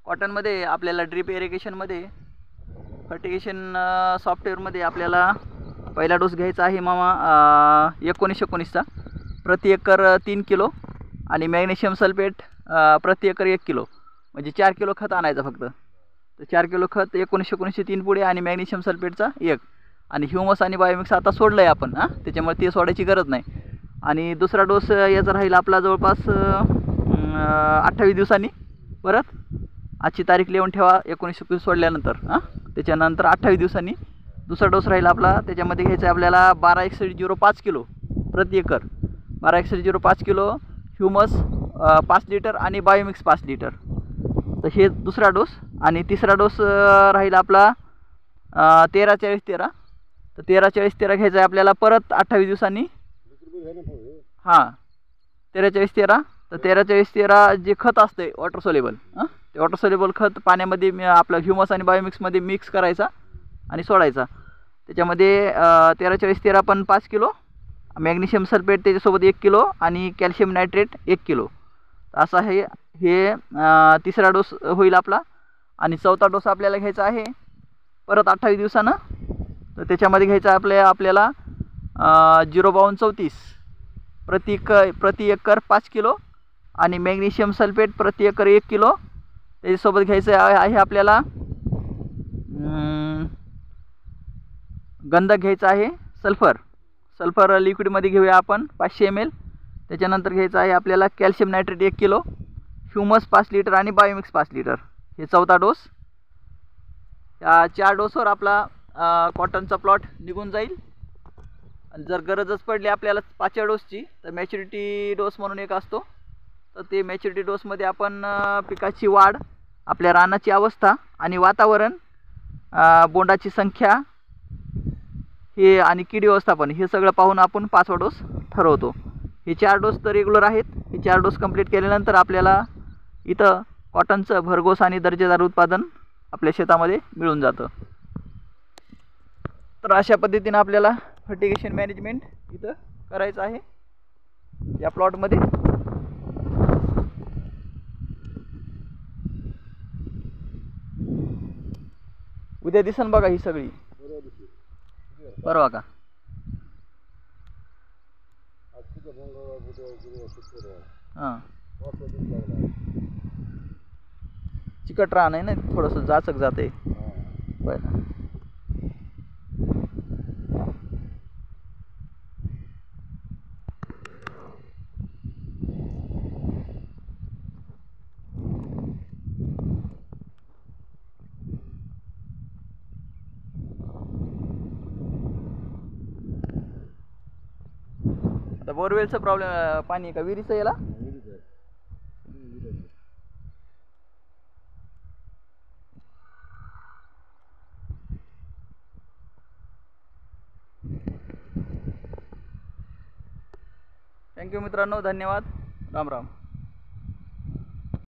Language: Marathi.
कॉटनमध्ये आपल्याला ड्रीप इरिगेशनमध्ये फर्टिगेशन सॉफ्टवेअरमध्ये आपल्याला पहिला डोस घ्यायचा आहे मामा 19-19चा प्रति एकर 3 किलो आणि मॅग्नेशियम सल्फेट प्रति एकर 1 किलो म्हणजे 4 किलो खत आणायचं फक्त. तर 4 किलो खत 19-19चे 3 पुढे आणि मॅग्नेशियम सल्फेटचा 1 आणि ह्युमस आणि बायोमिक्स आता सोडलं आहे आपण त्याच्यामुळे ते सोडायची गरज नाही. आणि दुसरा डोस याचा राहील आपला जवळपास 28 दिवसांनी. परत आजची तारीख लिहून ठेवा 19 सोडल्यानंतर त्याच्यानंतर 28 दिवसांनी दुसरा डोस राहील आपला. त्याच्यामध्ये घ्यायचं आहे आपल्याला 12-61-05 किलो प्रति एकर. 12-61-05 किलो ह्युमस 5 लिटर आणि बायोमिक्स 5 लिटर. तर हे दुसरा डोस. आणि तिसरा डोस राहील आपला 13-40-13. तर 13-40-13 घ्यायचं आहे आपल्याला परत 28 दिवसांनी. 13-40-13. तर 13-40-13 जे खत असते वॉटर सोल्युबल ते वॉटर सोल्युबल खत पाण्यामध्ये आपलं ह्युमस आणि बायोमिक्समध्ये मिक्स करायचा आणि सोडायचा. त्याच्यामध्ये 13-40-13 पण 5 किलो, मॅग्नेशियम सल्फेट त्याच्यासोबत 1 किलो आणि कॅल्शियम नायट्रेट 1 किलो. असा हे तिसरा डोस होईल आपला. आणि चौथा डोस आपल्याला घ्यायचा आहे परत 28 दिवसानं. तर त्याच्यामध्ये घ्यायचं आहे आपल्याला 0-52-34 प्रति एकर 5 किलो आणि मॅग्नेशियम सल्फेट प्रति एकर 1 किलो. त्याच्यासोबत घ्यायचं आहे आपल्याला गंधक घ्यायचा आहे सल्फर लिक्विडमध्ये घेऊया आपण 500 ml. त्याच्यानंतर घ्यायचं आहे आपल्याला calcium nitrate 1 kilo, humus 5 litre आणि बायोमिक्स 5 लिटर. हे चौथा डोस. या 4 डोसवर आपला कॉटनचा प्लॉट निघून जाईल. आणि जर गरजच पडली आपल्याला 5व्या डोसची तर मॅच्युरिटी डोस म्हणून एक असतो. तर ते मॅच्युरिटी डोसमध्ये आपण पिकाची वाढ, आपल्या रानाची अवस्था आणि वातावरण, बोंडाची संख्या हे आणि कीड व्यवस्थापन हे सगळं पाहून आपण 5वा डोस ठरवतो. हे 4 डोस तर रेग्युलर आहेत. हे 4 डोस कंप्लीट केल्यानंतर आपल्याला इथं कॉटनचं भरघोस आणि दर्जेदार उत्पादन आपल्या शेतामध्ये मिळून जातं. तर अशा पद्धतीनं आपल्याला फर्टिगेशन मॅनेजमेंट इथं करायचं आहे या प्लॉटमध्ये. उद्या दिसन बघा ही सगळी. परवा का हां चिकट रान आहे ना, थोडंसं जाचक जाते. बरं आता बोरवेलचं प्रॉब्लेम पाणी का विहिरीचं याला. थँक्यू मित्रांनो, धन्यवाद. राम राम.